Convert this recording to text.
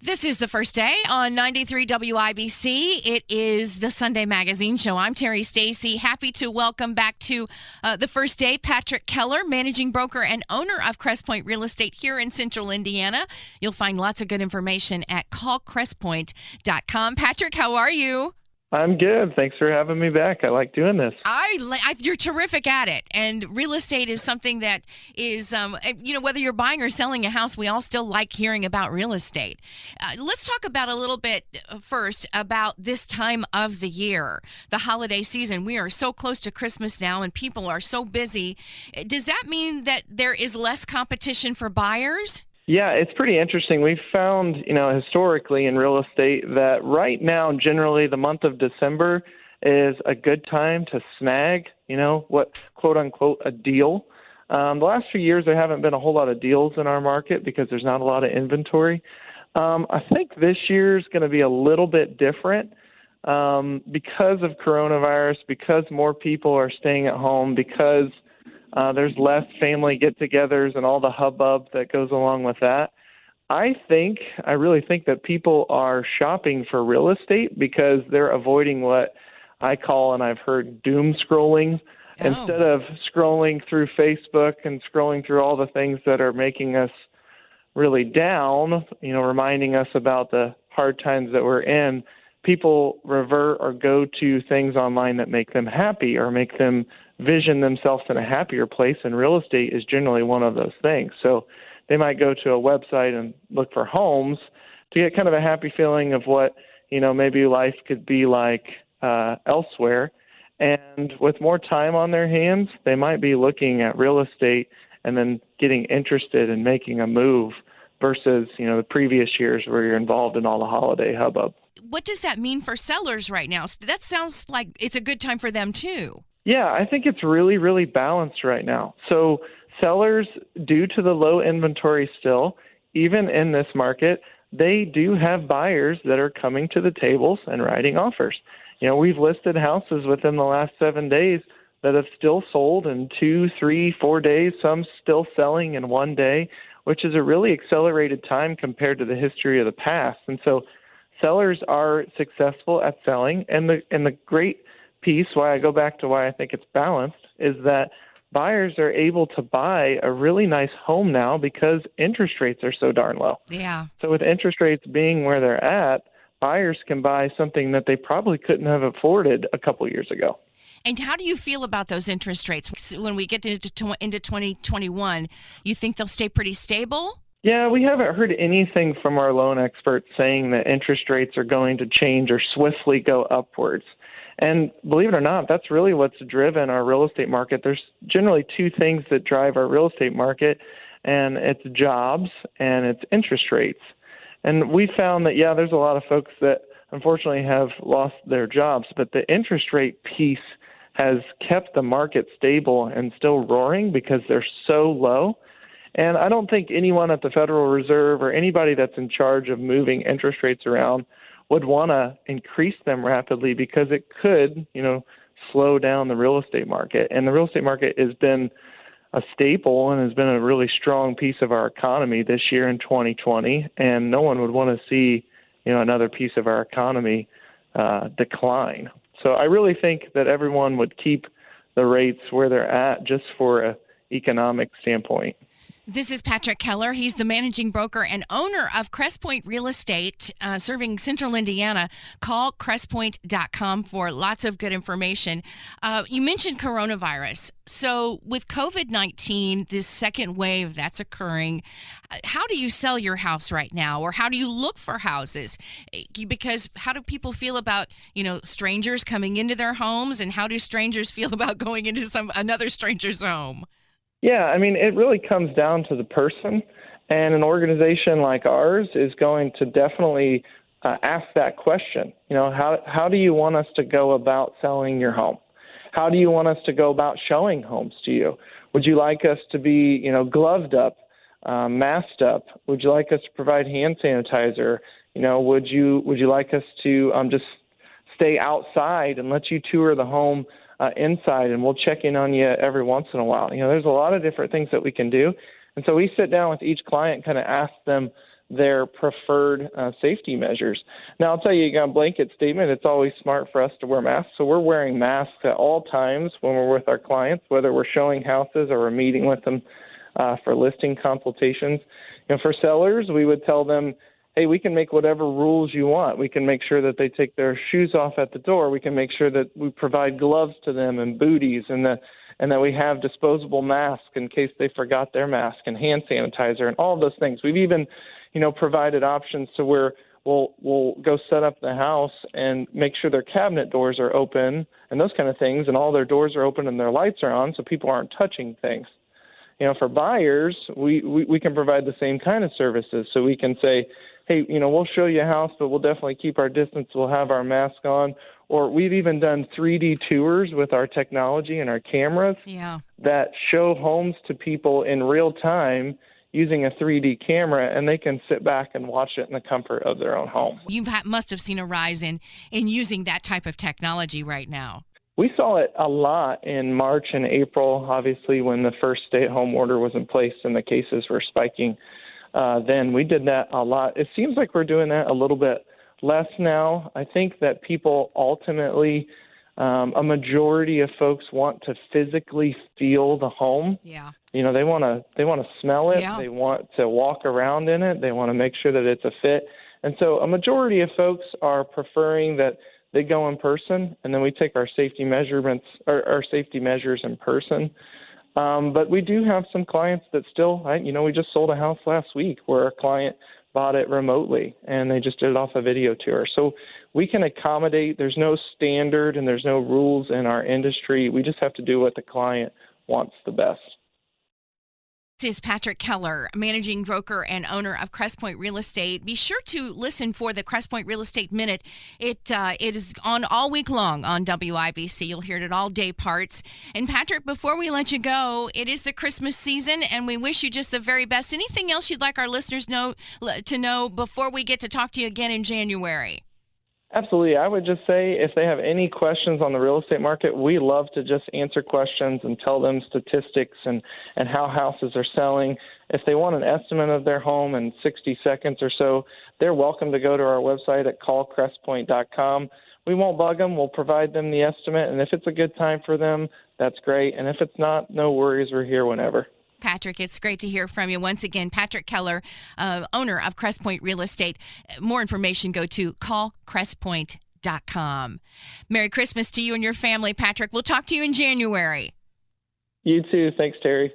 This is the first day on 93 WIBC. It is the Sunday Magazine Show. I'm Terri Stacy. Happy to welcome back to the first day Patrick Keller, managing broker and owner of Crest Point Real Estate here in Central Indiana. You'll find lots of good information at callcrestpoint.com. Patrick, how are you? I'm good. Thanks for having me back. I like doing this. You're terrific at it. And real estate is something that is, whether you're buying or selling a house, we all still like hearing about real estate. Let's talk about a little bit first about this time of the year, the holiday season. We are so close to Christmas now and people are so busy. Does that mean that there is less competition for buyers? Yeah, it's pretty interesting. We've found, historically in real estate that right now, generally the month of December is a good time to snag, what quote unquote a deal. The last few years, there haven't been a whole lot of deals in our market because there's not a lot of inventory. I think this year is going to be a little bit different because of coronavirus, because more people are staying at home, because there's less family get-togethers and all the hubbub that goes along with that. I really think that people are shopping for real estate because they're avoiding what I call, and I've heard, doom scrolling. Oh. Instead of scrolling through Facebook and scrolling through all the things that are making us really down, reminding us about the hard times that we're in, people revert or go to things online that make them happy or make them vision themselves in a happier place, and real estate is generally one of those things. So they might go to a website and look for homes to get kind of a happy feeling of what, maybe life could be like elsewhere. And with more time on their hands, they might be looking at real estate and then getting interested in making a move versus, the previous years where you're involved in all the holiday hubbub. What does that mean for sellers right now? That sounds like it's a good time for them too. Yeah, I think it's really, really balanced right now. So sellers, due to the low inventory still, even in this market, they do have buyers that are coming to the tables and writing offers. We've listed houses within the last 7 days that have still sold in 2, 3, 4 days, some still selling in 1 day, which is a really accelerated time compared to the history of the past. And so sellers are successful at selling, and the great piece, why I go back to why I think it's balanced, is that buyers are able to buy a really nice home now because interest rates are so darn low. Yeah. So with interest rates being where they're at, buyers can buy something that they probably couldn't have afforded a couple years ago. And how do you feel about those interest rates when we get into 2021? You think they'll stay pretty stable? Yeah, we haven't heard anything from our loan experts saying that interest rates are going to change or swiftly go upwards. And believe it or not, that's really what's driven our real estate market. There's generally two things that drive our real estate market, and it's jobs and it's interest rates. And we found that, there's a lot of folks that unfortunately have lost their jobs, but the interest rate piece has kept the market stable and still roaring because they're so low. And I don't think anyone at the Federal Reserve or anybody that's in charge of moving interest rates around would want to increase them rapidly because it could, slow down the real estate market. And the real estate market has been a staple and has been a really strong piece of our economy this year in 2020. And no one would want to see, another piece of our economy decline. So I really think that everyone would keep the rates where they're at just for an economic standpoint. This is Patrick Keller. He's the managing broker and owner of Crest Point Real Estate, serving Central Indiana. Call crestpoint.com for lots of good information. You mentioned coronavirus. So with COVID-19, this second wave that's occurring, how do you sell your house right now? Or how do you look for houses? Because how do people feel about, strangers coming into their homes? And how do strangers feel about going into another stranger's home? Yeah, it really comes down to the person, and an organization like ours is going to definitely ask that question. How do you want us to go about selling your home? How do you want us to go about showing homes to you? Would you like us to be, gloved up, masked up? Would you like us to provide hand sanitizer? Would you like us to just stay outside and let you tour the home inside, and we'll check in on you every once in a while? There's a lot of different things that we can do. And so we sit down with each client, kind of ask them their preferred safety measures. Now, I'll tell you, a blanket statement, it's always smart for us to wear masks. So we're wearing masks at all times when we're with our clients, whether we're showing houses or we're meeting with them for listing consultations. For sellers, we would tell them, hey, we can make whatever rules you want. We can make sure that they take their shoes off at the door. We can make sure that we provide gloves to them and booties, and that we have disposable masks in case they forgot their mask, and hand sanitizer and all of those things. We've even, provided options to where we'll go set up the house and make sure their cabinet doors are open and those kind of things, and all their doors are open and their lights are on so people aren't touching things. For buyers, we can provide the same kind of services. So we can say, hey, we'll show you a house, but we'll definitely keep our distance. We'll have our mask on. Or we've even done 3D tours with our technology and our cameras that show homes to people in real time using a 3D camera, and they can sit back and watch it in the comfort of their own home. You must have seen a rise in using that type of technology right now. We saw it a lot in March and April, obviously, when the first stay-at-home order was in place and the cases were spiking. Then we did that a lot. It seems like we're doing that a little bit less now. I think that people ultimately, a majority of folks want to physically feel the home. Yeah. They want to smell it. Yeah. They want to walk around in it. They want to make sure that it's a fit. And so a majority of folks are preferring that they go in person, and then we take our safety measurements, our safety measures in person. But we do have some clients that still, we just sold a house last week where a client bought it remotely, and they just did it off a video tour. So we can accommodate. There's no standard and there's no rules in our industry. We just have to do what the client wants the best. This is Patrick Keller, managing broker and owner of Crestpoint Real Estate. Be sure to listen for the Crestpoint Real Estate Minute. It is on all week long on WIBC. You'll hear it at all day parts. And Patrick, before we let you go, it is the Christmas season, and we wish you just the very best. Anything else you'd like our listeners to know before we get to talk to you again in January? Absolutely. I would just say if they have any questions on the real estate market, we love to just answer questions and tell them statistics and how houses are selling. If they want an estimate of their home in 60 seconds or so, they're welcome to go to our website at callcrestpoint.com. We won't bug them. We'll provide them the estimate, and if it's a good time for them, that's great. And if it's not, no worries. We're here whenever. Patrick, it's great to hear from you. Once again, Patrick Keller, owner of Crestpoint Real Estate. More information, go to callcrestpoint.com. Merry Christmas to you and your family, Patrick. We'll talk to you in January. You too. Thanks, Terry.